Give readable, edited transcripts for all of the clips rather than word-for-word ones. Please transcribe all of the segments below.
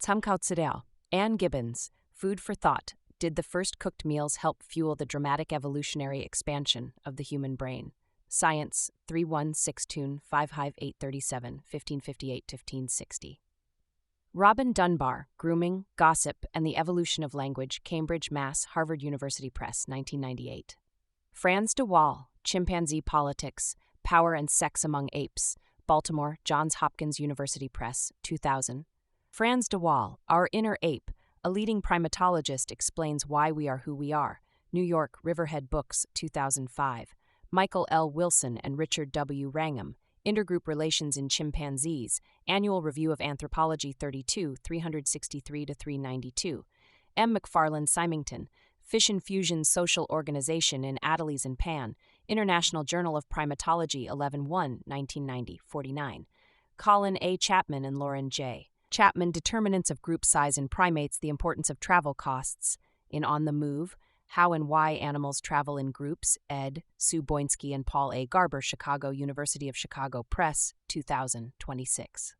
참고资料. Ann Gibbons, Food for Thought. Did the first cooked meals help fuel the dramatic evolutionary expansion of the human brain? Science 3162 55837 1558-1560. Robin Dunbar, Grooming, Gossip, and the Evolution of Language, Cambridge, Mass., Harvard University Press, 1998. Franz de Waal, Chimpanzee Politics, Power and Sex Among Apes, Baltimore, Johns Hopkins University Press, 2000. Franz de Waal, Our Inner Ape, a leading primatologist, explains why we are who we are. New York, Riverhead Books, 2005. Michael L. Wilson and Richard W. Wrangham, Intergroup Relations in Chimpanzees, Annual Review of Anthropology 32, 363-392. M. McFarland Symington, Fission Fusion Social Organization in Adeles and Pan, International Journal of Primatology 11-1, 1990, 49. Colin A. Chapman and Lauren J. Chapman, Determinants of Group Size in Primates, The Importance of Travel Costs, in On the Move, How and Why Animals Travel in Groups, ed. Sue Boinski and Paul A. Garber, Chicago, University of Chicago Press, 2026.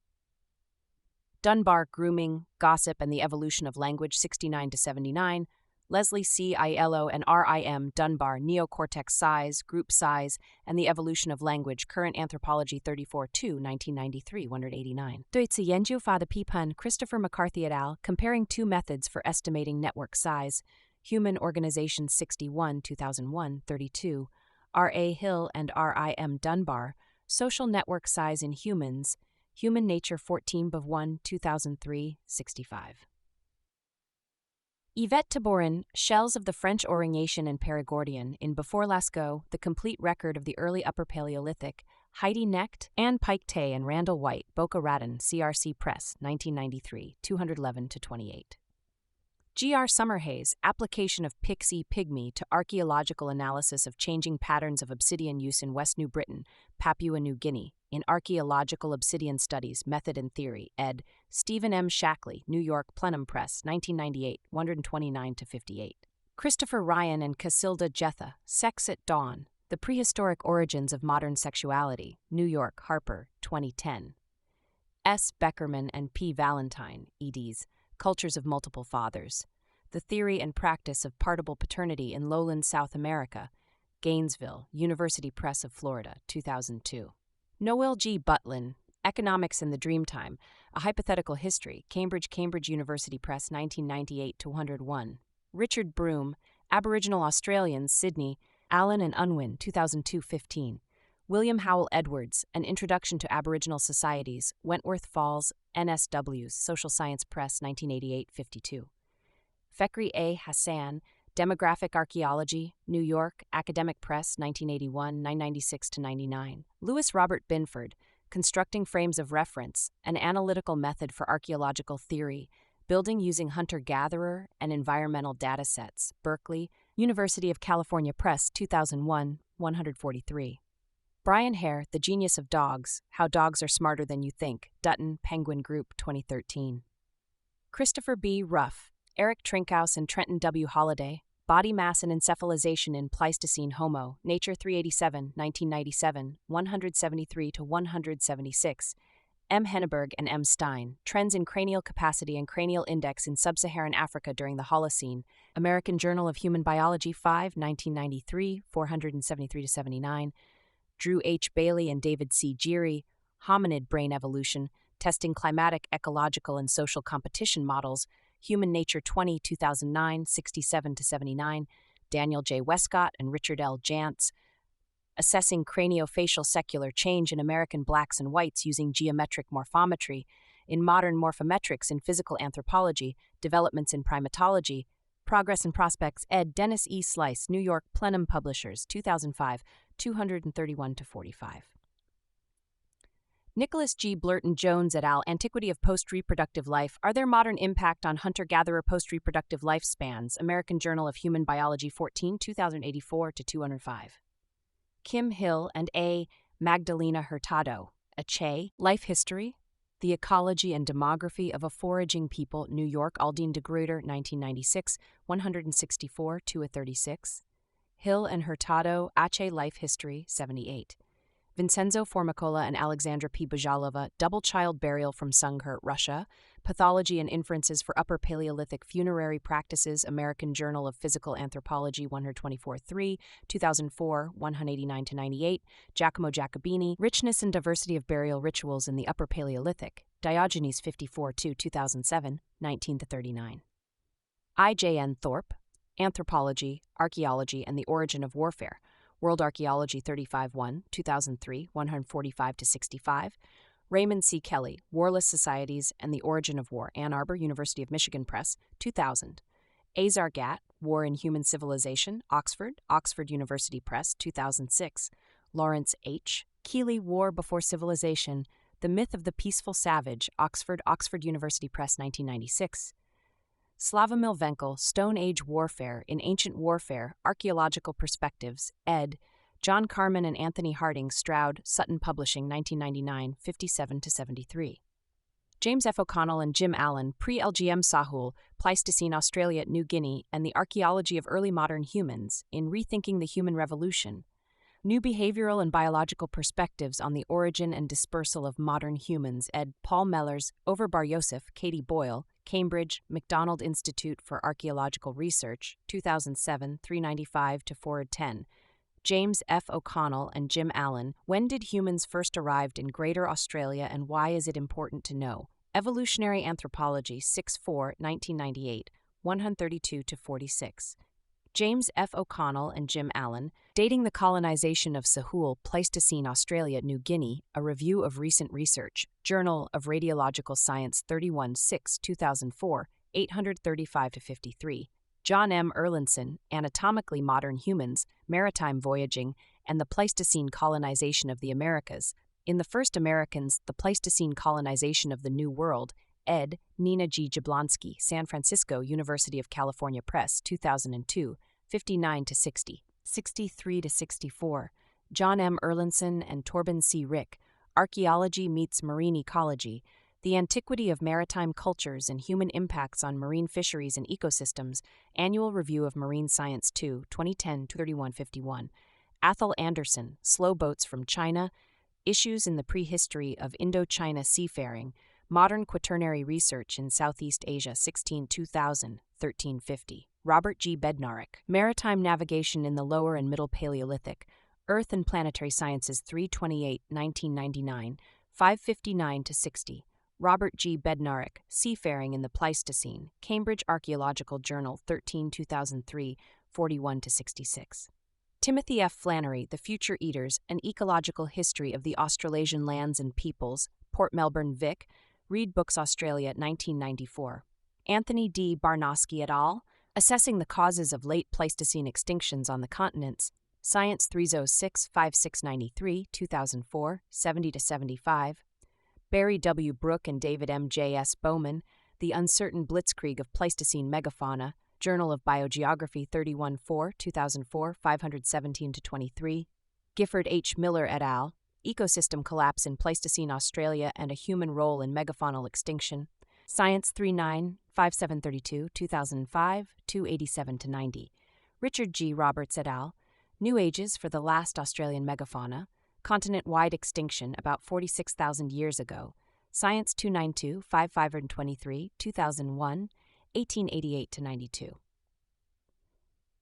Dunbar, Grooming, Gossip, and the Evolution of Language, 69-79. Leslie C. Aiello and R.I.M. Dunbar, Neocortex Size, Group Size, and the Evolution of Language, Current Anthropology 34-2, 1993, 189. 对此研究法的批判, Christopher McCarthy et al., Comparing Two Methods for Estimating Network Size, Human Organization 61, 2001, 32. R.A. Hill and R.I.M. Dunbar, Social Network Size in Humans, Human Nature 14-1, 2003, 65. Yvette Taborin, Shells of the French Aurignacian and Perigordian, in Before Lascaux, The Complete Record of the Early Upper Paleolithic, Heidi Knecht, Ann Pike Tay and Randall White, Boca Raton, CRC Press, 1993, 211-28. G.R. Summerhays, Application of Pixie Pygmy to Archaeological Analysis of Changing Patterns of Obsidian Use in West New Britain, Papua New Guinea, in Archaeological Obsidian Studies, Method and Theory, ed. Stephen M. Shackley, New York, Plenum Press, 1998, 129-58. Christopher Ryan and Casilda Jetha, Sex at Dawn, The Prehistoric Origins of Modern Sexuality, New York, Harper, 2010. S. Beckerman and P. Valentine, eds. Cultures of Multiple Fathers, The Theory and Practice of Partible Paternity in Lowland South America, Gainesville, University Press of Florida, 2002. Noel G. Butlin, Economics in the Dreamtime, A Hypothetical History, Cambridge University Press, 1998-101. Richard Broome, Aboriginal Australians, Sydney, Allen and Unwin, 2002-15. William Howell Edwards, An Introduction to Aboriginal Societies, Wentworth Falls, NSW's, Social Science Press, 1988-52. Fekri A. Hassan, Demographic Archaeology, New York, Academic Press, 1981, 996-99. Lewis Robert Binford, Constructing Frames of Reference, An Analytical Method for Archaeological Theory, Building Using Hunter-Gatherer and Environmental Datasets, Berkeley, University of California Press, 2001, 143. Brian Hare, The Genius of Dogs, How Dogs Are Smarter Than You Think, Dutton, Penguin Group, 2013. Christopher B. Ruff, Eric Trinkhaus and Trenton W. Holliday, Body Mass and Encephalization in Pleistocene Homo, Nature 387, 1997, 173-176. M. Henneberg and M. Stein, Trends in Cranial Capacity and Cranial Index in Sub-Saharan Africa During the Holocene, American Journal of Human Biology 5, 1993, 473-79. Drew H. Bailey and David C. Geary, Hominid Brain Evolution, Testing Climatic, Ecological, and Social Competition Models, Human Nature 20, 2009, 67-79, Daniel J. Westcott and Richard L. Jantz, Assessing Craniofacial Secular Change in American Blacks and Whites Using Geometric Morphometry, in Modern Morphometrics in Physical Anthropology, Developments in Primatology, Progress and Prospects, ed. Dennis E. Slice, New York, Plenum Publishers, 2005, 231-45. Nicholas G. Blurton Jones et al., Antiquity of Post-Reproductive Life, Are There Modern Impact on Hunter-Gatherer Post-Reproductive Lifespans, American Journal of Human Biology 14, 2084-205. Kim Hill and A. Magdalena Hurtado, Aceh, Life History, The Ecology and Demography of a Foraging People, New York, Aldine de Gruyter, 1996, 164-36. Hill and Hurtado, Aceh Life History, 78. Vincenzo Formicola and Alexandra P. Bajalova, Double Child Burial from Sungkur, Russia, Pathology and Inferences for Upper Paleolithic Funerary Practices, American Journal of Physical Anthropology 124-3, 2004, 189-98, Giacomo Giacobini, Richness and Diversity of Burial Rituals in the Upper Paleolithic, Diogenes 54-2, 2007, 19-39. I.J.N. Thorpe, Anthropology, Archaeology, and the Origin of Warfare, World Archaeology 35-1, 2003, 145-65, Raymond C. Kelly, Warless Societies and the Origin of War, Ann Arbor, University of Michigan Press, 2000. Azar Gatt, War in Human Civilization, Oxford, Oxford University Press, 2006. Lawrence H. Keeley, War Before Civilization, The Myth of the Peaceful Savage, Oxford, Oxford University Press, 1996. Slavomil Venkel, Stone Age Warfare in Ancient Warfare, Archaeological Perspectives, ed. John Carman and Anthony Harding, Stroud, Sutton Publishing, 1999, 57-73. James F. O'Connell and Jim Allen, Pre-LGM Sahul, Pleistocene Australia at New Guinea, and the Archaeology of Early Modern Humans, in Rethinking the Human Revolution. New Behavioral and Biological Perspectives on the Origin and Dispersal of Modern Humans, ed. Paul Mellers, Over Bar Yosef, Katie Boyle, Cambridge, MacDonald Institute for Archaeological Research, 2007, 395-410. James F. O'Connell and Jim Allen, When Did Humans First Arrive in Greater Australia and Why Is It Important to Know? Evolutionary Anthropology, 6-4, 1998, 132-46. James F. O'Connell and Jim Allen, Dating the Colonization of Sahul, Pleistocene Australia, New Guinea, A Review of Recent Research, Journal of Radiological Science 31-6, 2004, 835-53. John M. Erlandson, Anatomically Modern Humans, Maritime Voyaging, and the Pleistocene Colonization of the Americas. In The First Americans, The Pleistocene Colonization of the New World, ed. Nina G. Jablonski, San Francisco, University of California Press, 2002, 59-60, 63-64. John M. Erlandson and Torben C. Rick, Archaeology Meets Marine Ecology, The Antiquity of Maritime Cultures and Human Impacts on Marine Fisheries and Ecosystems, Annual Review of Marine Science 2, 2010, 3151. Athol Anderson, Slow Boats from China, Issues in the Prehistory of Indochina Seafaring, Modern Quaternary Research in Southeast Asia 16-2000, 1350. Robert G. Bednarik, Maritime Navigation in the Lower and Middle Paleolithic, Earth and Planetary Sciences 328, 1999, 559-60. Robert G. Bednarik, Seafaring in the Pleistocene, Cambridge Archaeological Journal 13 2003, 41-66. Timothy F. Flannery, The Future Eaters, An Ecological History of the Australasian Lands and Peoples, Port Melbourne, Vic, Read Books Australia, 1994. Anthony D. Barnosky et al., Assessing the Causes of Late Pleistocene Extinctions on the Continents, Science 306, 5693, 2004, 70-75. Barry W. Brooke and David M. J. S. Bowman, The Uncertain Blitzkrieg of Pleistocene Megafauna, Journal of Biogeography 31-4, 2004, 517-23. Gifford H. Miller et al., Ecosystem Collapse in Pleistocene Australia and a Human Role in Megafaunal Extinction, Science 39, 5732, 2005, 287-90. Richard G. Roberts et al., New Ages for the Last Australian Megafauna, Continent-Wide Extinction about 46,000 years ago, Science 292, 5523, 2001, 1888-92.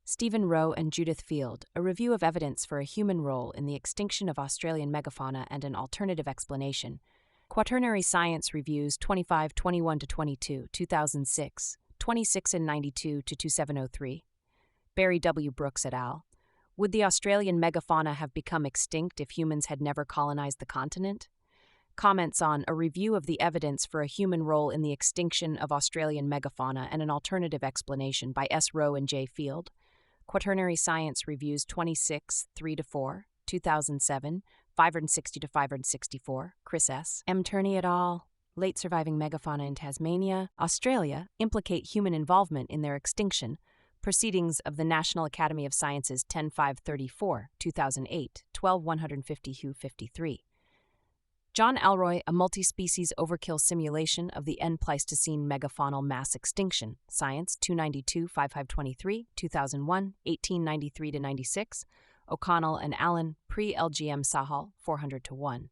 Stephen Rowe and Judith Field, A Review of Evidence for a Human Role in the Extinction of Australian Megafauna and an Alternative Explanation, Quaternary Science Reviews 25, 21-22, 2006, 26 and 92-2703. Barry W. Brooks et al., Would the Australian megafauna have become extinct if humans had never colonized the continent? Comments on A Review of the Evidence for a Human Role in the Extinction of Australian Megafauna and an Alternative Explanation by S. Rowe and J. Field. Quaternary Science Reviews 26, 3-4, 2007, 560-564, Chris S. M. Turney et al., Late Surviving Megafauna in Tasmania, Australia, Implicate Human Involvement in Their Extinction, Proceedings of the National Academy of Sciences 10-534, 2008, 12-150-53. John Alroy, A Multi-Species Overkill Simulation of the End Pleistocene Megafaunal Mass Extinction, Science 292, 5523, 2001, 1893-96, O'Connell and Allen, Pre-LGM Sahal, 400-1.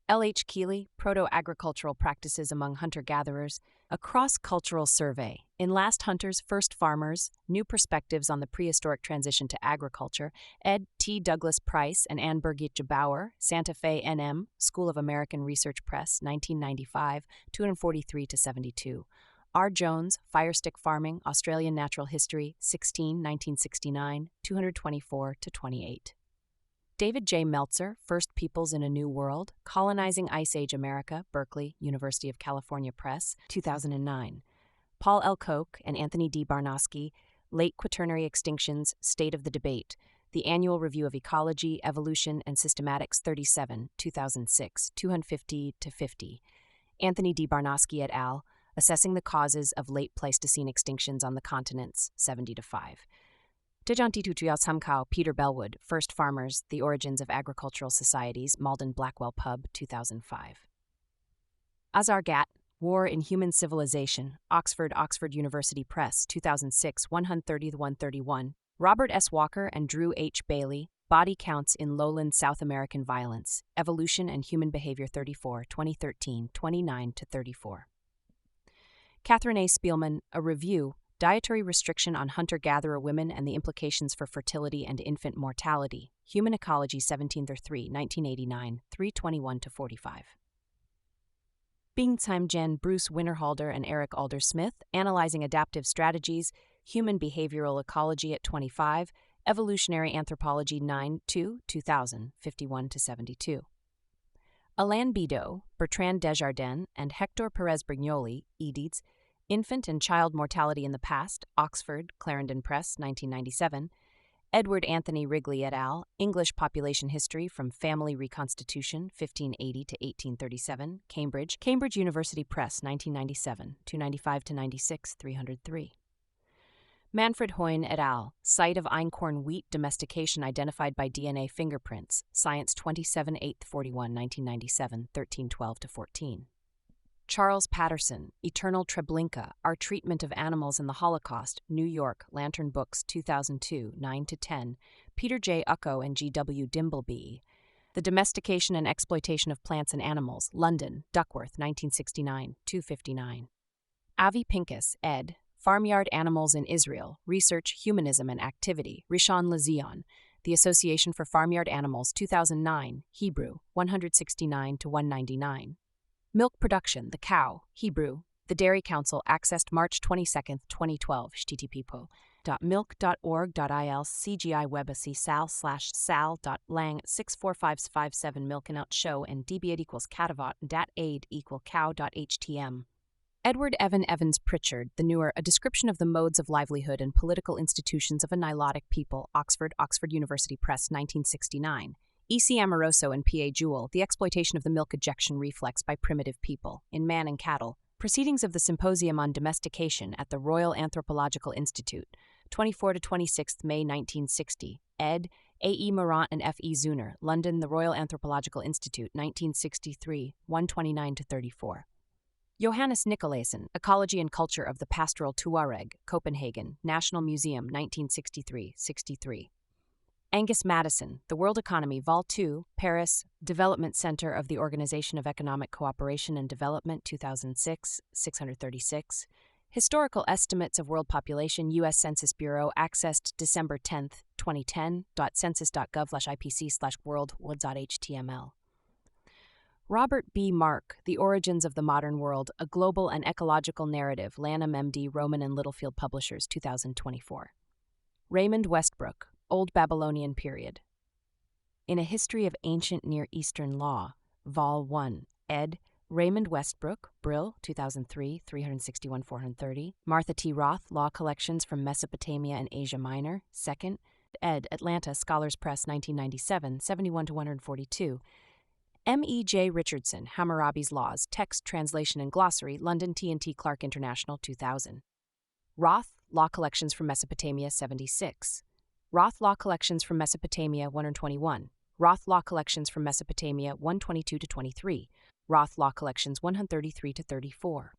L. H. Keeley, Proto-Agricultural Practices Among Hunter-Gatherers, a cross-cultural survey. In Last Hunters, First Farmers, New Perspectives on the Prehistoric Transition to Agriculture, ed. T. Douglas Price and Anne Birgit Bauer, Santa Fe N.M., School of American Research Press, 1995, 243-72. R. Jones, Firestick Farming, Australian Natural History, 16, 1969, 224-28. David J. Meltzer, First Peoples in a New World, Colonizing Ice Age America, Berkeley, University of California Press, 2009. Paul L. Koch and Anthony D. Barnosky, Late Quaternary Extinctions, State of the Debate, The Annual Review of Ecology, Evolution, and Systematics, 37, 2006, 250-50. Anthony D. Barnosky et al., Assessing the Causes of Late Pleistocene Extinctions on the Continents, 70-5. Samkau, Peter Bellwood, First Farmers, The Origins of Agricultural Societies, Malden Blackwell Pub, 2005. Azar Gat, War in Human Civilization, Oxford University Press, 2006, 130-131. Robert S. Walker and Drew H. Bailey, Body Counts in Lowland South American Violence, Evolution and Human Behavior 34, 2013, 29-34. Catherine A. Spielman, A Review, Dietary Restriction on Hunter-Gatherer Women and the Implications for Fertility and Infant Mortality, Human Ecology 17-3, 1989, 321-45. Bingsheim Jen, Bruce Winterhalter and Eric Alder-Smith, Analyzing Adaptive Strategies, Human Behavioral Ecology at 25, Evolutionary Anthropology 9-2, 2000, 51-72. Alain Bidot, Bertrand Desjardins, and Hector Perez Brignoli, eds. Infant and Child Mortality in the Past, Oxford, Clarendon Press, 1997. Edward Anthony Wrigley et al., English Population History from Family Reconstitution, 1580 to 1837, Cambridge University Press, 1997, 295-96, 303. Manfred Hoyne et al., Site of Einkorn Wheat Domestication Identified by DNA Fingerprints, Science 27 8-41, 1997, 1312-14. Charles Patterson, Eternal Treblinka, Our Treatment of Animals in the Holocaust, New York, Lantern Books, 2002, 9-10, Peter J. Ucko and G. W. Dimbleby. The Domestication and Exploitation of Plants and Animals, London, Duckworth, 1969, 259. Avi Pincus, ed., Farmyard Animals in Israel, Research, Humanism and Activity, Rishon LeZion, The Association for Farmyard Animals, 2009, Hebrew, 169-199. Milk Production, The Cow, Hebrew, The Dairy Council, accessed March 22, 2012, http://milk.org.il CGI webacy sal/sal.lang 64557 milkinout show and db equals catavat dat aid equal cow.htm. Edward Evan Evans Pritchard, The Newer, A Description of the Modes of Livelihood and Political Institutions of a Nilotic People, Oxford University Press, 1969. E.C. Amoroso and P.A. Jewell, The Exploitation of the Milk Ejection Reflex by Primitive People, in Man and Cattle, Proceedings of the Symposium on Domestication at the Royal Anthropological Institute, 24-26 May 1960, ed. A. E. Morant and F. E. Zuner, London, The Royal Anthropological Institute, 1963, 129-34. Johannes Nicolaisen, Ecology and Culture of the Pastoral Tuareg, Copenhagen, National Museum, 1963-63. Angus Madison, The World Economy, Vol. 2, Paris, Development Center of the Organization of Economic Cooperation and Development, 2006, 636. Historical Estimates of World Population, U.S. Census Bureau, accessed December 10, 2010. census.gov/ipc/world.html. Robert B. Mark, The Origins of the Modern World, A Global and Ecological Narrative, Lanham M.D., Rowman and Littlefield Publishers, 2024. Raymond Westbrook, Old Babylonian Period. In a History of Ancient Near Eastern Law, Vol. 1, ed. Raymond Westbrook, Brill, 2003, 361-430. Martha T. Roth, Law Collections from Mesopotamia and Asia Minor, 2nd, ed. Atlanta, Scholars Press, 1997, 71-142. M. E. J. Richardson, Hammurabi's Laws, Text, Translation, and Glossary, London, T&T Clark International, 2000. Roth, Law Collections from Mesopotamia, 76. Roth Law Collections from Mesopotamia, 121. Roth Law Collections from Mesopotamia, 122-23. Roth Law Collections, 133-34.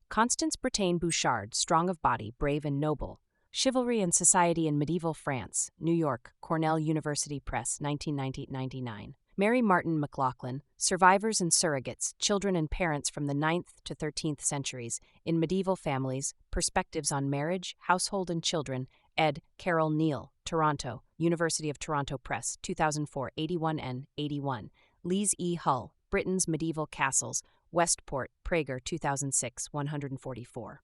Constance Bretagne Bouchard, Strong of Body, Brave and Noble. Chivalry and Society in Medieval France, New York, Cornell University Press, 1990-99. Mary Martin McLaughlin, Survivors and Surrogates, Children and Parents from the 9th to 13th Centuries, in Medieval Families, Perspectives on Marriage, Household and Children, ed. Carol Neal, Toronto, University of Toronto Press, 2004, 81N, 81. Lees E. Hull, Britain's Medieval Castles, Westport, Prager, 2006, 144.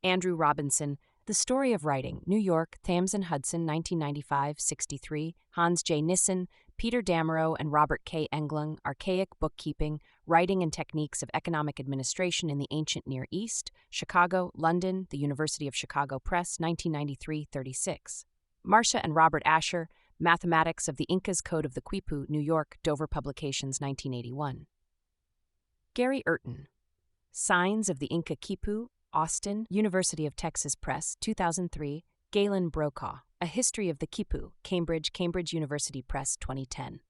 Andrew Robinson, The Story of Writing, New York, Thames and Hudson, 1995, 63. Hans J. Nissen, Peter Damerow and Robert K. Englund, Archaic Bookkeeping, Writing and Techniques of Economic Administration in the Ancient Near East, Chicago, London, The University of Chicago Press, 1993, 36. Marcia and Robert Asher, Mathematics of the Incas Code of the Quipu, New York, Dover Publications, 1981. Gary Urton, Signs of the Inca Quipu, Austin, University of Texas Press, 2003. Galen Brokaw, A History of the Quipu, Cambridge, Cambridge University Press, 2010.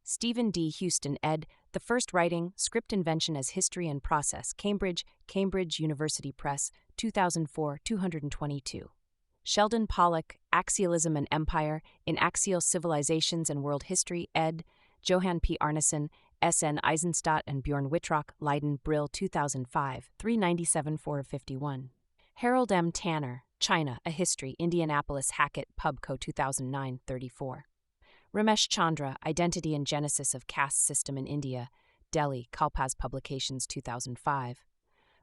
Stephen D. Houston, ed., The First Writing, Script Invention as History and Process, Cambridge, Cambridge University Press, 2004, 222. Sheldon Pollock, Axialism and Empire, in Axial Civilizations and World History, ed., Johan P. Arneson, S.N. Eisenstadt and Bjorn Wittrock, Leiden, Brill, 2005, 397, 451. Harold M. Tanner, China, A History, Indianapolis Hackett, Pubco, 2009, 34. Ramesh Chandra, Identity and Genesis of Caste System in India, Delhi, Kalpaz Publications, 2005.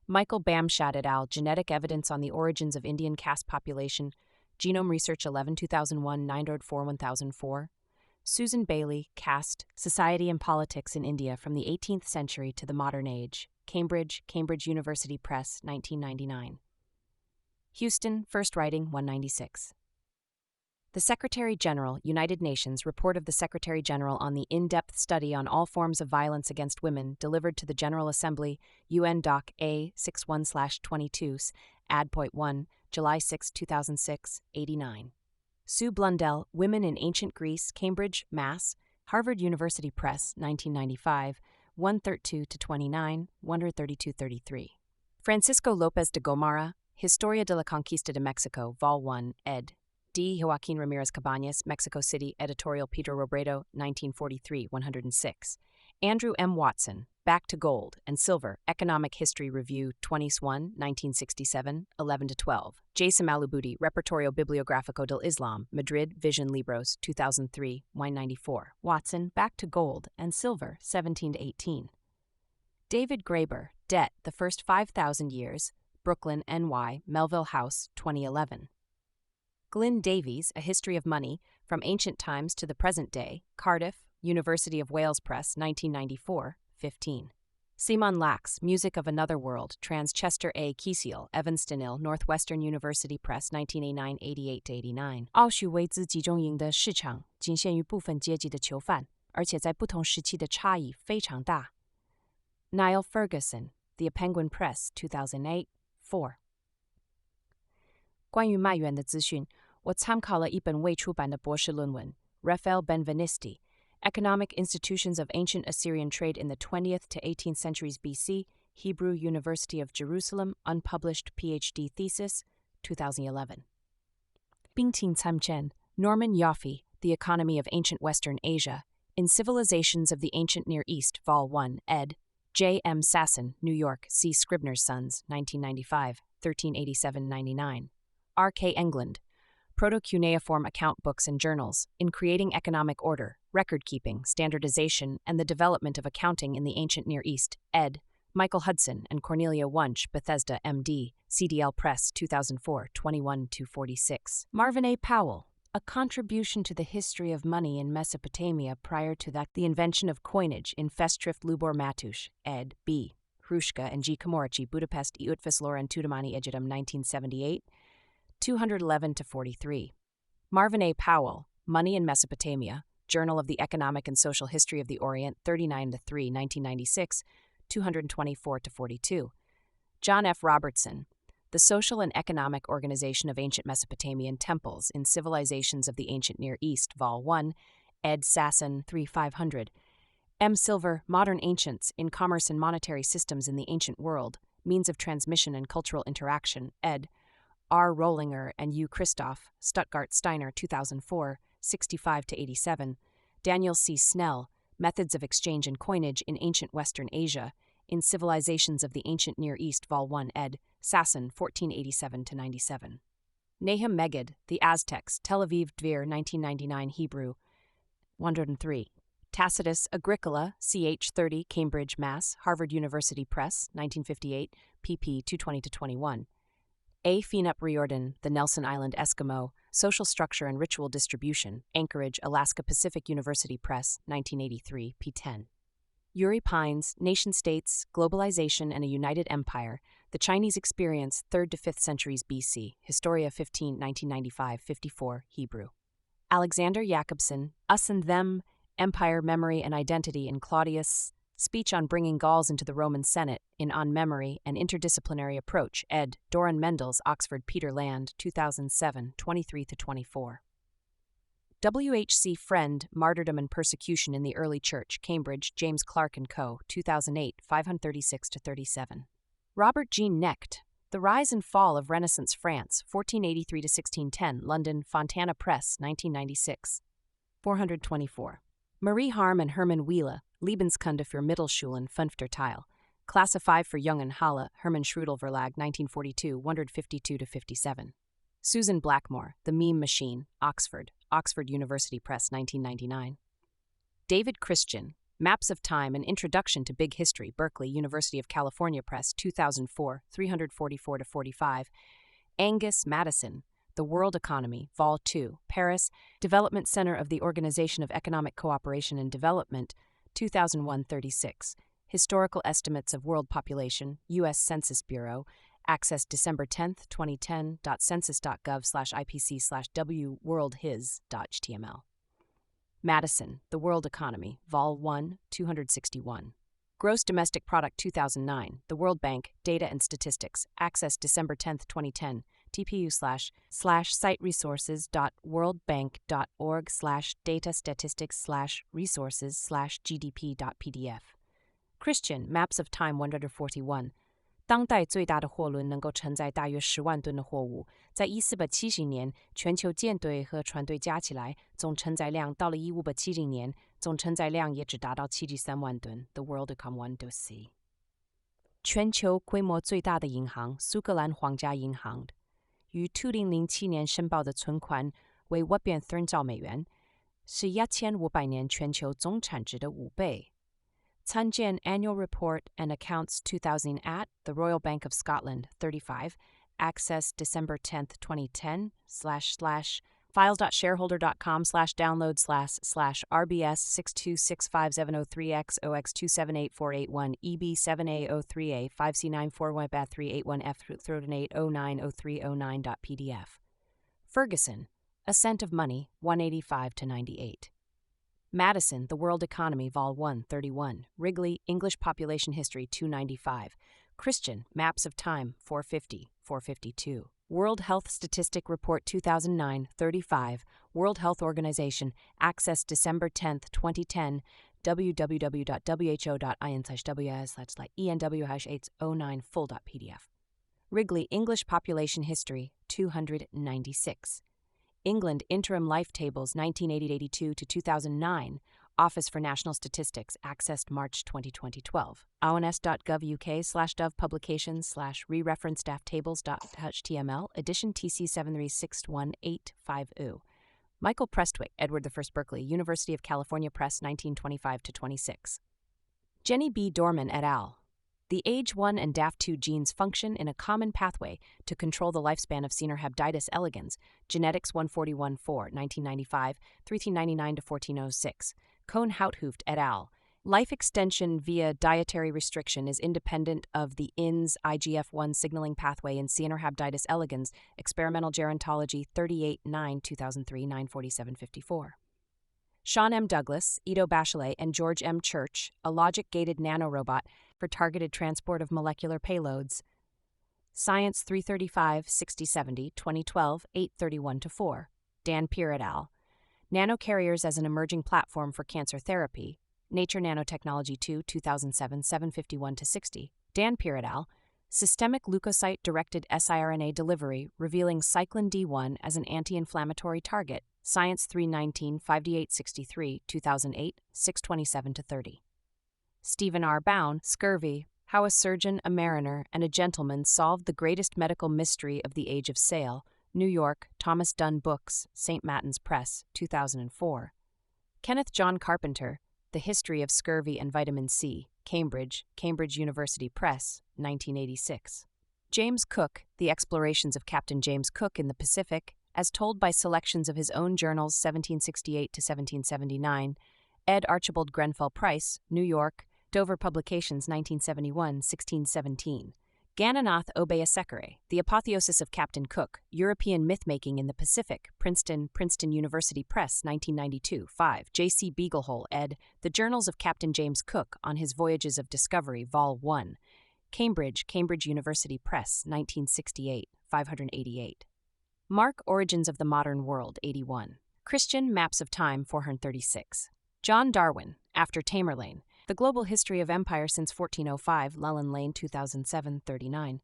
Michael Bamshad et al., Genetic Evidence on the Origins of Indian Caste Population, Genome Research 11, 2001, 904, 1004. Susan Bailey, Caste, Society and Politics in India from the 18th Century to the Modern Age, Cambridge, Cambridge University Press, 1999. Houston, First Writing, 196. The Secretary-General, United Nations Report of the Secretary-General on the in-depth study on all forms of violence against women delivered to the General Assembly, UN Doc A61/22, Ad.1, July 6, 2006, 89. Sue Blundell, Women in Ancient Greece, Cambridge, Mass., Harvard University Press, 1995, 132-29, 132-33. Francisco López de Gomara, Historia de la Conquista de Mexico, Vol. 1, ed. D. Joaquín Ramírez Cabañas, Mexico City, editorial Pedro Robredo, 1943, 106. Andrew M. Watson, Back to Gold and Silver, Economic History Review, 21, 1967, 11-12. Jason Malubudi, Repertorio Bibliográfico del Islam, Madrid, Vision Libros, 2003, 194. Watson, Back to Gold and Silver, 17-18. David Graeber, Debt, The First 5,000 Years, Brooklyn, NY, Melville House, 2011. Glyn Davies, A History of Money, From Ancient Times to the Present Day, Cardiff, University of Wales Press, 1994, 15. Simon Lax, Music of Another World, Transchester A. Kiesiel, Evanston, Northwestern University Press, 1989, 88-89. 奥许为资集中营的市场仅限于部分阶级的囚犯，而且在不同时期的差异非常大。Niall Ferguson, The Penguin Press, 2008, 4. 关于卖源的资讯，我参考了一本未出版的博士论文 Raphael Benvenisti, Economic Institutions of Ancient Assyrian Trade in the 20th to 18th Centuries BC, Hebrew University of Jerusalem, Unpublished PhD Thesis, 2011. Bingting Tsamchen, Norman Yoffe, The Economy of Ancient Western Asia, in Civilizations of the Ancient Near East, Vol. 1, ed. J. M. Sasson, New York, C. Scribner's Sons, 1995, 1387-99. R. K. Englund, Proto-Cuneiform Account Books and Journals, in Creating Economic Order, Record-Keeping, Standardization, and the Development of Accounting in the Ancient Near East, ed. Michael Hudson and Cornelia Wunsch, Bethesda, M.D., CDL Press, 2004, 21-46. Marvin A. Powell, A Contribution to the History of Money in Mesopotamia Prior to the Invention of Coinage in Festschrift Lubor Matusz, ed. B. Hrushka and G. Komorci, Budapest, Iutfis and Tudumani Egidim, 1978, 211-43. Marvin A. Powell, Money in Mesopotamia, Journal of the Economic and Social History of the Orient, 39-3, 1996, 224-42. John F. Robertson, The Social and Economic Organization of Ancient Mesopotamian Temples in Civilizations of the Ancient Near East, Vol. 1, ed. Sasson, 3-500. M. Silver, Modern Ancients in Commerce and Monetary Systems in the Ancient World, Means of Transmission and Cultural Interaction, ed. R. Rollinger and U. Christoph, Stuttgart Steiner, 2004, 65-87. Daniel C. Snell, Methods of Exchange and Coinage in Ancient Western Asia, in Civilizations of the Ancient Near East, Vol. 1, ed. Sasson, 1487-97. Nahum Megid, The Aztecs, Tel Aviv Dvir, 1999, Hebrew. 103. Tacitus Agricola, ch. 30, Cambridge, Mass., Harvard University Press, 1958, pp. 220-21. A. Feenup Riordan, The Nelson Island Eskimo, Social Structure and Ritual Distribution, Anchorage, Alaska Pacific University Press, 1983, p. 10. Yuri Pines, Nation-States, Globalization and a United Empire, The Chinese Experience, 3rd to 5th Centuries B.C., Historia 15, 1995, 54, Hebrew. Alexander Jacobson, Us and Them, Empire, Memory, and Identity in Claudius' Speech on Bringing Gauls into the Roman Senate, in On Memory, An Interdisciplinary Approach, ed. Doran Mendels, Oxford, Peter Land, 2007, 23-24. W.H.C. Friend, Martyrdom and Persecution in the Early Church, Cambridge, James Clark & Co., 2008, 536-37. Robert Jean Knecht, The Rise and Fall of Renaissance France, 1483-1610, London, Fontana Press, 1996. 424. Marie Harm and Hermann Wheeler, Lebenskunde für Mittelschulen, 5. Teil. Klasse 5 for Jungen Halle, Hermann Schrödel Verlag, 1942, 152-57. Susan Blackmore, The Meme Machine, Oxford, Oxford University Press, 1999. David Christian, Maps of Time, An Introduction to Big History, Berkeley, University of California Press, 2004, 344-45. Angus Madison, The World Economy, Vol. 2, Paris, Development Center of the Organization of Economic Cooperation and Development, 2001, 36. Historical Estimates of World Population, U.S. Census Bureau, access December 10, 2010. Census.gov/IPC/W worldhis.html. Madison, The World Economy, Vol. 1, 261. Gross Domestic Product 2009, The World Bank, Data and Statistics, access December 10, 2010. tpu/site-resources.org/data-statistics/resources/gdp.pdf. Christian, Maps of Time 141. 当代最大的货轮能够承载大约10万吨的货物，在1470年，全球舰队和船队加起来总承载量到了1570年，总承载量也只达到73万吨。The World Econ 1.c。全球规模最大的银行苏格兰皇家银行，于2007年申报的存款为5.3兆美元，是1500年全球总产值的5倍。参见 Annual Report and Accounts 2000 at the Royal Bank of Scotland, 35, access December 10, 2010, files.shareholder.com/download/RBS6265703X0x278481 EB7A03A 5C941-381F38090309.pdf. Ferguson, Ascent of Money, 185-98. Madison, The World Economy, Vol. 1, 31. Wrigley, English Population History, 295. Christian, Maps of Time, 450, 452. World Health Statistic Report 2009, 35. World Health Organization, access December 10, 2010, www.who.in/ws/enw-809 full.pdf. Wrigley, English Population History, 296. England Interim Life Tables 1980-82 to 2009, Office for National Statistics, accessed March 2012. ons.gov UK/dov publications/re-reference staff tables.html, edition TC 7361850. Michael Prestwick, Edward I Berkeley, University of California Press, 1925-26. Jenny B. Dorman et al. The AGE1 and DAF2 genes function in a common pathway to control the lifespan of Caenorhabditis elegans, Genetics 141-4, 1995, 1399-1406. Cohn-Houthooft et al. Life extension via dietary restriction is independent of the INS IGF-1 signaling pathway in Caenorhabditis elegans, Experimental Gerontology 38-9, 2003, 947-54. Sean M. Douglas, Ido Bachelet, and George M. Church, a logic-gated nanorobot for targeted transport of molecular payloads. Science 335, 6070, 2012, 831-4. Dan Peer et al. Nanocarriers as an emerging platform for cancer therapy. Nature Nanotechnology 2, 2007, 751-60. Dan Peer et al. Systemic leukocyte-directed siRNA delivery revealing cyclin D1 as an anti-inflammatory target. Science 319, 5863, 2008, 627-30. Stephen R. Bown, Scurvy, How a Surgeon, a Mariner, and a Gentleman Solved the Greatest Medical Mystery of the Age of Sail, New York, Thomas Dunn Books, St. Martin's Press, 2004. Kenneth John Carpenter, The History of Scurvy and Vitamin C, Cambridge, Cambridge University Press, 1986. James Cook, The Explorations of Captain James Cook in the Pacific, as told by selections of his own journals 1768 to 1779, ed. Archibald Grenfell Price, New York, Dover Publications 1971, 1617. Gananath Obeyesekere, The Apotheosis of Captain Cook, European Mythmaking in the Pacific, Princeton, Princeton University Press, 1992, 5. J.C. Beaglehole, ed., The Journals of Captain James Cook on His Voyages of Discovery, Vol. 1. Cambridge, Cambridge University Press, 1968, 588. Mark, Origins of the Modern World, 81. Christian, Maps of Time, 436. John Darwin, After Tamerlane, The Global History of Empire Since 1405, Llewellyn Lane, 2007, 39.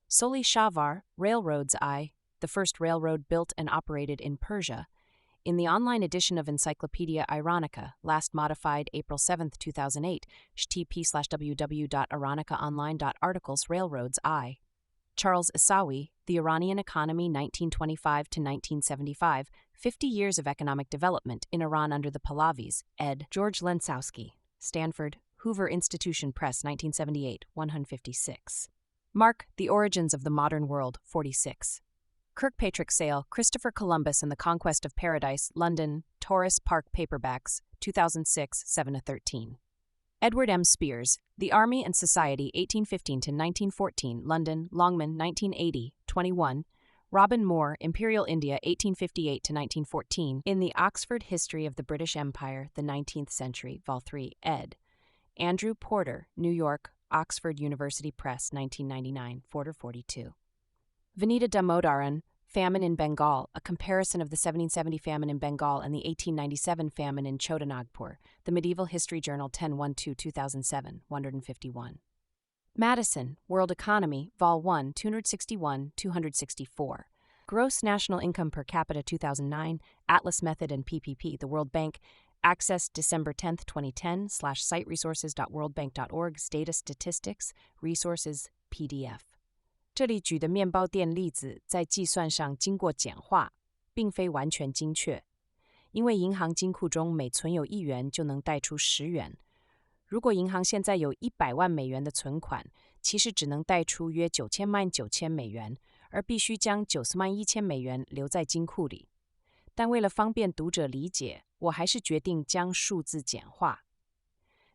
Soli Shavar, Railroads I, The First Railroad Built and Operated in Persia, in the online edition of Encyclopedia Ironica, last modified April 7, 2008, http://www.ironicaonline.articles Railroads I. Charles Issawi, The Iranian Economy 1925 to 1975, 50 Years of Economic Development in Iran Under the Pahlavis, ed. George Lensowski, Stanford, Hoover Institution Press 1978, 156. Mark, The Origins of the Modern World, 46. Kirkpatrick Sale, Christopher Columbus and the Conquest of Paradise, London, Taurus Park Paperbacks, 2006, 7-13. Edward M. Spears, The Army and Society 1815 to 1914, London, Longman, 1980, 21. Robin Moore, Imperial India 1858 to 1914, in the Oxford History of the British Empire, the 19th Century, Vol. 3, ed. Andrew Porter, New York, Oxford University Press, 1999, 4-42. Vinita Damodaran, Famine in Bengal, a comparison of the 1770 famine in Bengal and the 1897 famine in Chotanagpur, The Medieval History Journal 10-12, 2007, 151. Madison, World Economy, Vol. 1, 261, 264. Gross National Income Per Capita 2009, Atlas Method and PPP, The World Bank, access December 10, 2010, /siteresources.worldbank.org, Data Statistics, Resources, PDF。这里举的面包店例子在计算上经过简化，并非完全精确，因为银行金库中每存有1元就能贷出10元。如果银行现在有100万美元的存款，其实只能贷出约90,900美元，而必须将90,100美元留在金库里。但为了方便读者理解，我还是决定将数字简化。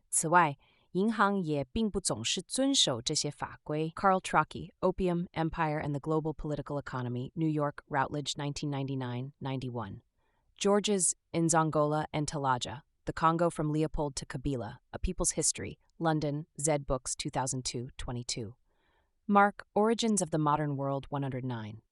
此外，银行也并不总是遵守这些法规。Carl Trocchi, Opium, Empire and the Global Political Economy, New York, Routledge, 1999-91. Georges Nzongola and Talaja, The Congo from Leopold to Kabila, A People's History, London, Zed Books, 2002, 22. Mark, Origins of the Modern World, 109.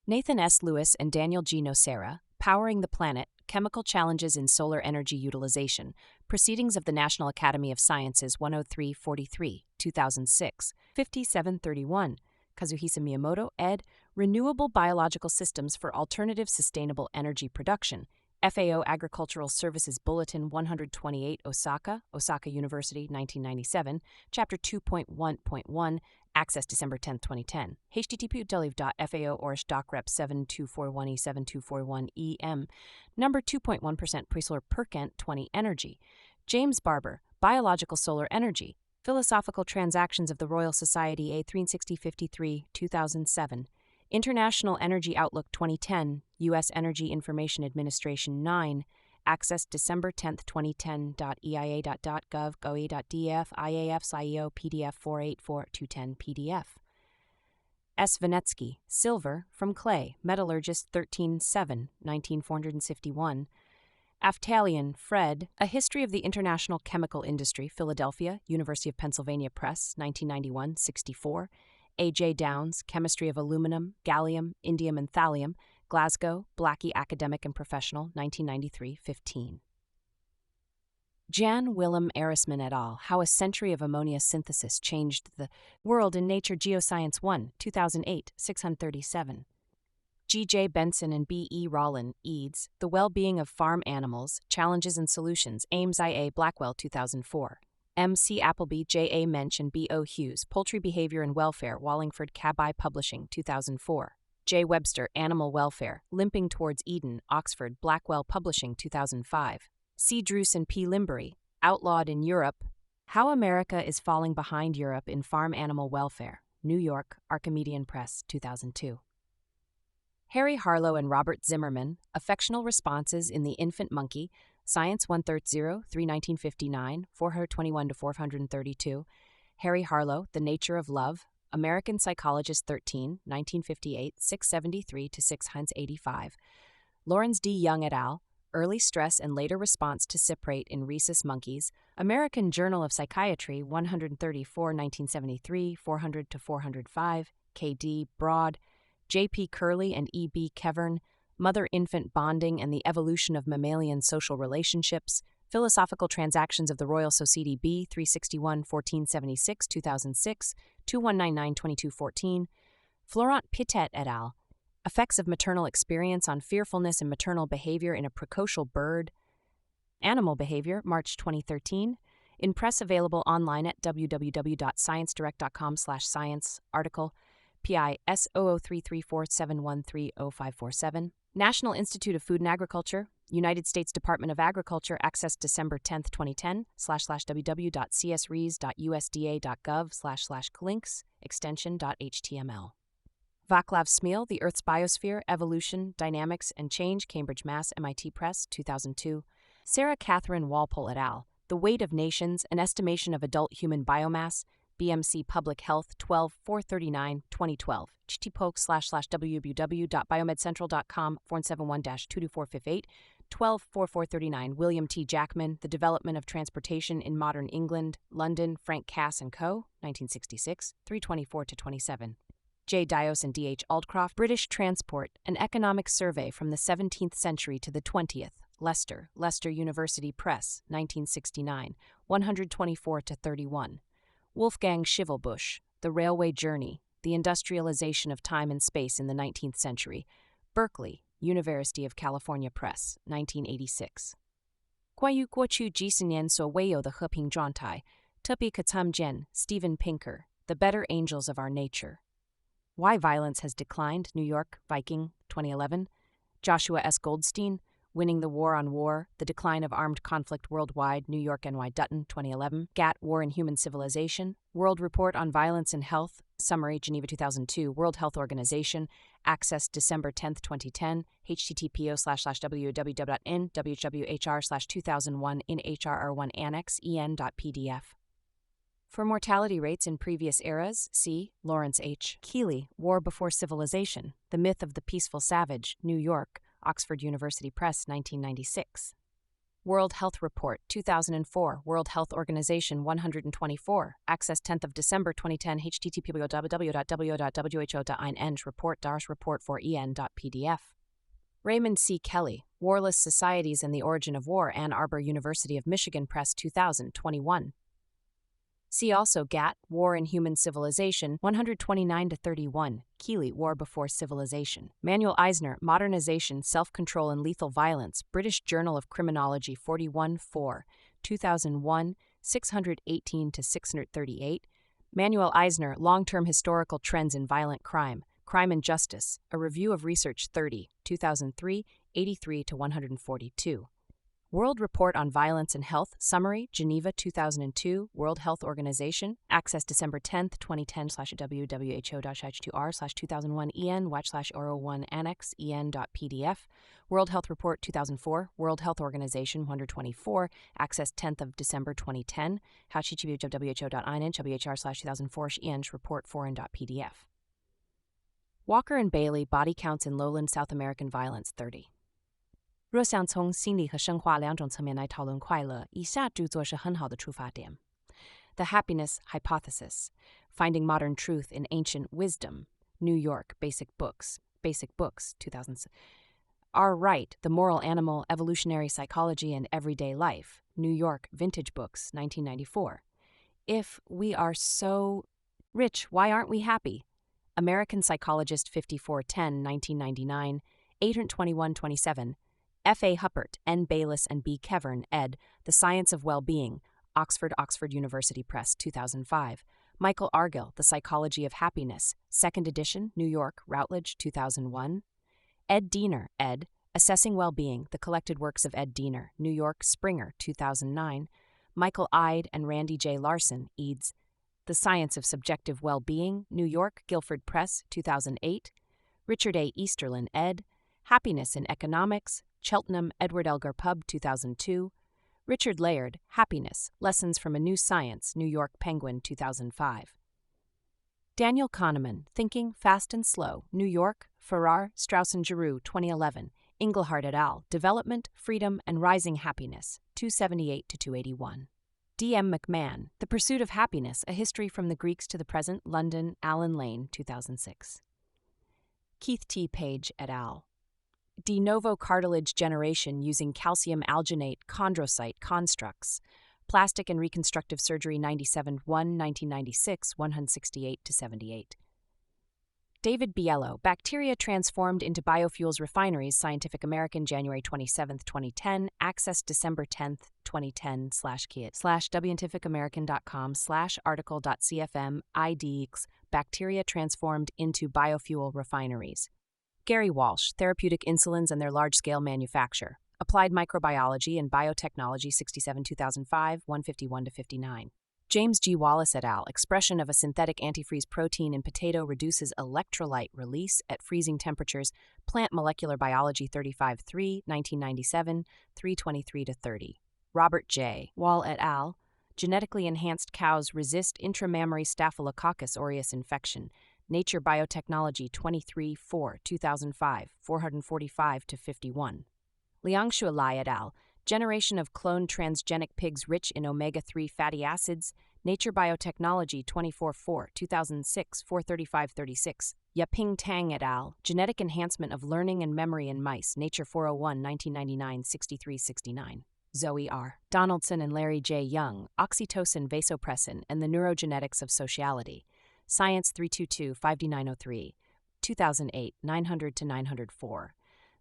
Nathan S. Lewis and Daniel G. Nocera, Powering the Planet, Chemical Challenges in Solar Energy Utilization, Proceedings of the National Academy of Sciences 103-43, 2006, 5731. Kazuhisa Miyamoto, ed., Renewable Biological Systems for Alternative Sustainable Energy Production, FAO Agricultural Services Bulletin 128, Osaka, Osaka University, 1997, Chapter 2.1.1, access December 10, 2010, http://fao/docrep 7241E7241EM, number 2.1% Presolar Percent 20 Energy. James Barber, Biological Solar Energy, Philosophical Transactions of the Royal Society A36053, 2007, International Energy Outlook 2010, U.S. Energy Information Administration 9, access December 10, 2010.eia.gov, goe.df, IAF's IEO PDF 484-210 PDF. S. Vinetsky, Silver, from Clay, Metallurgist 13-7, 19451. Aftalion, Fred, A History of the International Chemical Industry, Philadelphia, University of Pennsylvania Press, 1991, 64. A.J. Downs, Chemistry of Aluminum, Gallium, Indium and Thallium, Glasgow, Blackie Academic and Professional, 1993, 15. Jan Willem Arisman et al., How a Century of Ammonia Synthesis Changed the World in Nature Geoscience 1, 2008, 637. G.J. Benson and B.E. Rollin, eds. The Well-Being of Farm Animals, Challenges and Solutions, Ames I.A. Blackwell, 2004. M.C. Appleby, J.A. Mensch, and B.O. Hughes, Poultry Behavior and Welfare, Wallingford Cabot Publishing, 2004. J. Webster, Animal Welfare, Limping Towards Eden, Oxford, Blackwell Publishing, 2005. C. Druce and P. Limbury, Outlawed in Europe, How America is Falling Behind Europe in Farm Animal Welfare, New York, Archimedean Press, 2002. Harry Harlow and Robert Zimmerman, Affectional Responses in the Infant Monkey, Science 130, 3 1959, 421-432. Harry Harlow, The Nature of Love, American Psychologist 13, 1958, 673-685. Lawrence D. Young et al., Early Stress and Later Response to Cyprate in Rhesus Monkeys, American Journal of Psychiatry 134, 1973, 400-405. K.D. Broad, J.P. Curley and E.B. Kevern, Mother-Infant Bonding and the Evolution of Mammalian Social Relationships, Philosophical Transactions of the Royal Society B. 361, 1476, 2006, 2199, 2214. Florent Pittet et al., Effects of Maternal Experience on Fearfulness and Maternal Behavior in a Precocial Bird, Animal Behavior, March 2013. In press available online at www.sciencedirect.com/science. Article PI S003347130547. National Institute of Food and Agriculture, United States Department of Agriculture, access December 10, 2010, /www.csres.usda.gov/links, extension.html. Vaclav Smil, The Earth's Biosphere, Evolution, Dynamics, and Change, Cambridge, Mass., MIT Press, 2002. Sarah Catherine Walpole et al., The Weight of Nations, An Estimation of Adult Human Biomass, BMC Public Health, 12-439, 2012. http://www.biomedscentral.com, 471-22458, 12-4439. William T. Jackman, The Development of Transportation in Modern England, London, Frank Cass & Co., 1966, 324-27. J. Dios and D. H. Aldcroft, British Transport, An Economic Survey from the 17th Century to the 20th, Leicester, Leicester University Press, 1969, 124-31. Wolfgang Schivelbusch, The Railway Journey, The Industrialization of Time and Space in the 19th Century, Berkeley, University of California Press, 1986. 关于过去几十年所未有的和平状态，特别可参见 Steven Pinker, The Better Angels of Our Nature. Why Violence Has Declined, New York, Viking, 2011. Joshua S. Goldstein, Winning the War on War, The Decline of Armed Conflict Worldwide, New York, N.Y. Dutton, 2011. Gatt, War and Human Civilization, World Report on Violence and Health, Summary, Geneva 2002, World Health Organization, access December 10, 2010, http://www.in.whr/2001 in HRR1 Annex, en.pdf. For mortality rates in previous eras, see Lawrence H. Keeley, War Before Civilization, The Myth of the Peaceful Savage, New York, Oxford University Press, 1996. World Health Report, 2004, World Health Organization 124, access 10th of December 2010, http://www.wo.who.in report report for en.pdf. Raymond C. Kelly, Warless Societies and the Origin of War, Ann Arbor University of Michigan Press, 2021. See also Gatt, War and Human Civilization, 129-31, Keeley, War Before Civilization. Manuel Eisner, Modernization, Self-Control and Lethal Violence, British Journal of Criminology 41-4, 2001, 618-638. Manuel Eisner, Long-Term Historical Trends in Violent Crime, Crime and Justice, A Review of Research 30, 2003, 83-142. World Report on Violence and Health, Summary, Geneva 2002, World Health Organization, access December 10, 2010, /www.who.h2r/2001 en/oro1 annex en.pdf. World Health Report 2004, World Health Organization 124, access 10th of December 2010, http://who.in/whr/2004 en report foreign.pdf. Walker and Bailey, Body Counts in Lowland South American Violence 30. 若想从心理和生化两种层面来讨论快乐，以下著作是很好的出发点。The Happiness Hypothesis, Finding Modern Truth in Ancient Wisdom, New York, Basic Books, 2006. Our Right, The Moral Animal, Evolutionary Psychology and Everyday Life, New York, Vintage Books, 1994. If we are so rich, why aren't we happy? American Psychologist 5410, 1999, 821-27, F. A. Huppert, N. Bayliss, and B. Kevern, ed., The Science of Well-Being, Oxford University Press, 2005. Michael Argill, The Psychology of Happiness, 2nd edition, New York, Routledge, 2001. Ed Diener, ed., Assessing Well-Being, The Collected Works of Ed Diener, New York, Springer, 2009. Michael Ide and Randy J. Larson, eds., The Science of Subjective Well-Being, New York, Guilford Press, 2008. Richard A. Easterlin, ed., Happiness in Economics, Cheltenham, Edward Elgar Pub, 2002. Richard Layard, Happiness, Lessons from a New Science, New York, Penguin, 2005. Daniel Kahneman, Thinking, Fast and Slow, New York, Farrar, Straus and Giroux, 2011. Engelhardt et al., Development, Freedom, and Rising Happiness, 278-281. D. M. McMahon, The Pursuit of Happiness, A History from the Greeks to the Present, London, Allen Lane, 2006. Keith T. Page et al., De Novo Cartilage Generation Using Calcium Alginate Chondrocyte Constructs, Plastic and Reconstructive Surgery 97-1, 1996, 168-78. David Biello, Bacteria Transformed into Biofuels Refineries, Scientific American, January 27, 2010, Access December 10, 2010, /kit/wntficamerican.com/article.cfm IDX, Bacteria Transformed into Biofuel Refineries. Gary Walsh, Therapeutic Insulins and Their Large-Scale Manufacture, Applied Microbiology and Biotechnology, 67 2005, 151-59. James G. Wallace et al., Expression of a Synthetic Antifreeze Protein in Potato Reduces Electrolyte Release at Freezing Temperatures, Plant Molecular Biology, 35-3, 1997, 323-30. Robert J. Wall et al., Genetically Enhanced Cows Resist Intramammary Staphylococcus aureus Infection, Nature Biotechnology 23-4, 2005, 445-51. Liangshu Lai et al., Generation of Cloned Transgenic Pigs Rich in Omega-3 Fatty Acids, Nature Biotechnology 24-4, 2006, 435-36. Yaping Tang et al., Genetic Enhancement of Learning and Memory in Mice, Nature 401, 1999, 63-69. Zoe R. Donaldson and Larry J. Young, Oxytocin Vasopressin and the Neurogenetics of Sociality, Science 322, 5D903, 2008, 900-904.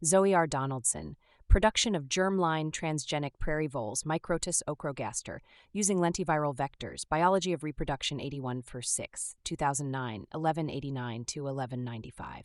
Zoe R. Donaldson, Production of Germline Transgenic Prairie Voles, Microtus ocrogaster, using lentiviral vectors, Biology of Reproduction 81-6, 2009, 1189-1195.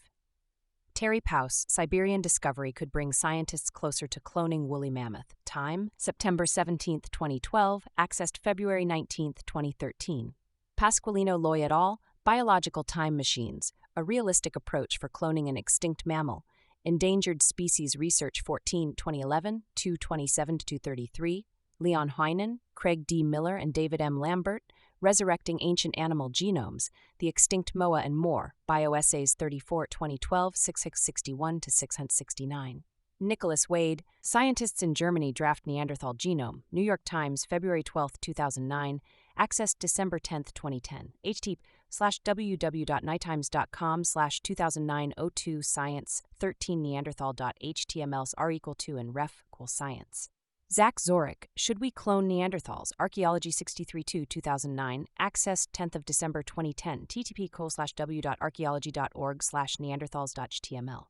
Terry Paus, Siberian Discovery Could Bring Scientists Closer to Cloning Woolly Mammoth. Time, September 17, 2012, accessed February 19, 2013. Pasqualino Loy et al., Biological Time Machines, A Realistic Approach for Cloning an Extinct Mammal, Endangered Species Research 14, 2011, 227-233. Leon Heinen, Craig D. Miller, and David M. Lambert, Resurrecting Ancient Animal Genomes, The Extinct Moa and More, Bioessays 34, 2012, 661-669. Nicholas Wade, Scientists in Germany Draft Neanderthal Genome, New York Times, February 12, 2009, accessed December 10, 2010, http:/www.nighttimes.com/2009-02 science 13 neanderthal.htmls r=2 and ref=science. Zach Zorich, Should We Clone Neanderthals? Archaeology 63-2, 2009, accessed 10th of December 2010, ttp://www.archaeology.org/neanderthals.html.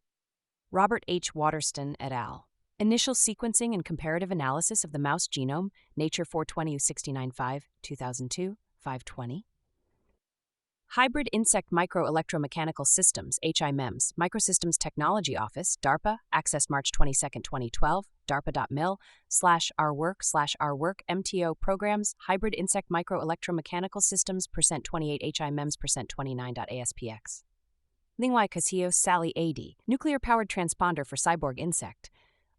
Robert H. Waterston et al., Initial Sequencing and Comparative Analysis of the Mouse Genome, Nature 420 69.5, 2002, 520. Hybrid Insect Microelectromechanical Systems, HIMEMS, Microsystems Technology Office, DARPA, accessed March 22, 2012, darpa.mil/our work MTO Programs, Hybrid Insect Microelectromechanical Systems, %28 HIMEMS, %29.aspx. Lingwai Castillo, Sally A.D., Nuclear-Powered Transponder for Cyborg Insect,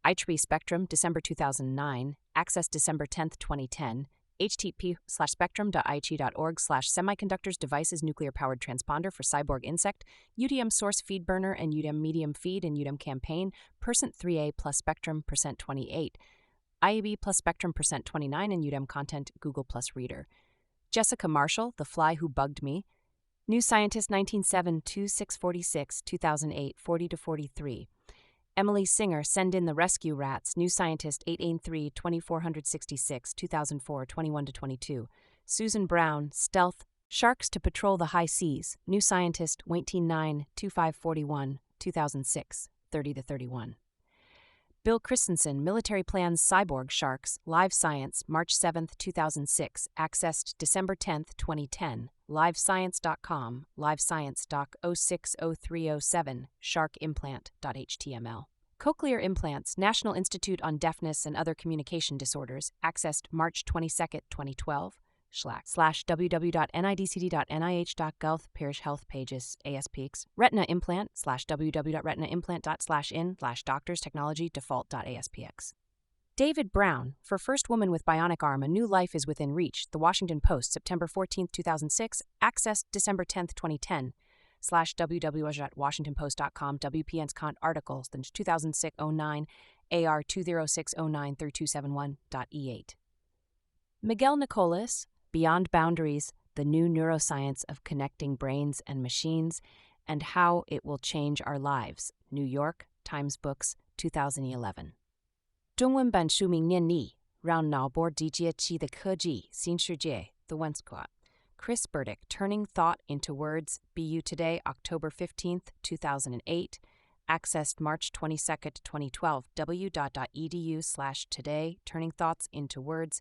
IEEE Spectrum, December 2009, accessed December 10, 2010, http://spectrum.ie.org/semiconductors devices nuclear-powered transponder for cyborg insect, UDM source feed burner and UDM medium feed and UDM campaign, %3A plus spectrum, %28, IEB plus spectrum, %29 and UDM content, Google plus reader. Jessica Marshall, The Fly Who Bugged Me, New Scientist 1907-2646, 2008, 40-43. Emily Singer, Send in the Rescue Rats, New Scientist 883-2466, 2004, 21-22. Susan Brown, Stealth, Sharks to Patrol the High Seas, New Scientist, 29-2541, 2006, 30-31. Bill Christensen, Military Plans Cyborg Sharks, Live Science, March 7, 2006, accessed December 10, 2010, livescience.com, livescience.doc 060307, sharkimplant.html. Cochlear Implants, National Institute on Deafness and Other Communication Disorders, accessed March 22, 2012, /www.nidcd.nih.gov, Parish Health Pages, ASPX, Retina Implant, /www.retinaImplant.in/doctors technology default.aspx. David Brown, For First Woman with Bionic Arm, A New Life is Within Reach, The Washington Post, September 14, 2006, accessed December 10, 2010, /www.washingtonpost.com, WPN's Kant articles, the 2006-09, AR 20609-3271.E8. Miguel Nicolas, Beyond Boundaries, The New Neuroscience of Connecting Brains and Machines, and How It Will Change Our Lives, New York, Times Books, 2011. 中文版书名念力，让脑波直接起的科技新世界 The One Squat. Chris Burdick, Turning Thought into Words, BU Today, October 15, 2008, accessed March 22, 2012, w.edu/today, Turning Thoughts into Words,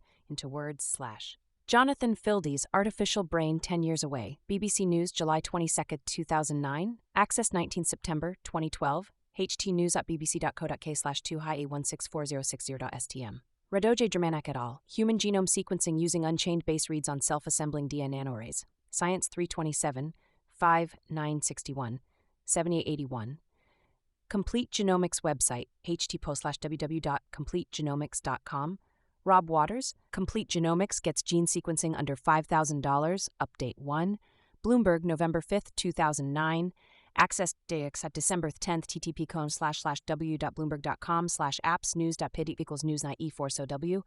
Jonathan Fildes, Artificial Brain 10 Years Away, BBC News, July 22, 2009, access 19 September 2012, htnews.bbc.co.k/2hi81646060.stm. Radoje Germanak et al., Human Genome Sequencing Using Unchained Base Reads on Self-Assembling DNA Nanoarrays, Science 327, 5, 961, 7881. Complete Genomics website, http://www.completegenomics.com. Rob Waters, Complete Genomics Gets Gene Sequencing Under $5,000, Update 1. Bloomberg, November 5, 2009. Access DX at December 10th, ttp://w.bloomberg.com/apps/news.pid=news9e4sow.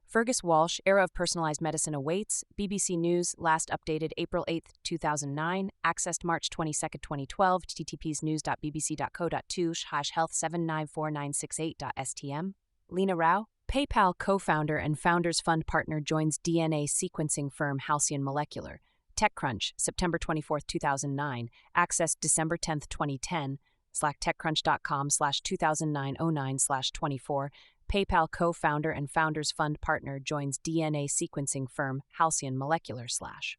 Fergus Walsh, Era of Personalized Medicine Awaits, BBC News, last updated April 8, 2009, accessed March 22, 2012, ttps://news.bbc.co.2/health794968.stm. Lena Rao, PayPal co-founder and Founders Fund partner joins DNA sequencing firm Halcyon Molecular. TechCrunch, September 24, 2009, accessed December 10, 2010, /techcrunch.com/2009-09/24, PayPal co-founder and Founders Fund partner joins DNA sequencing firm Halcyon Molecular /.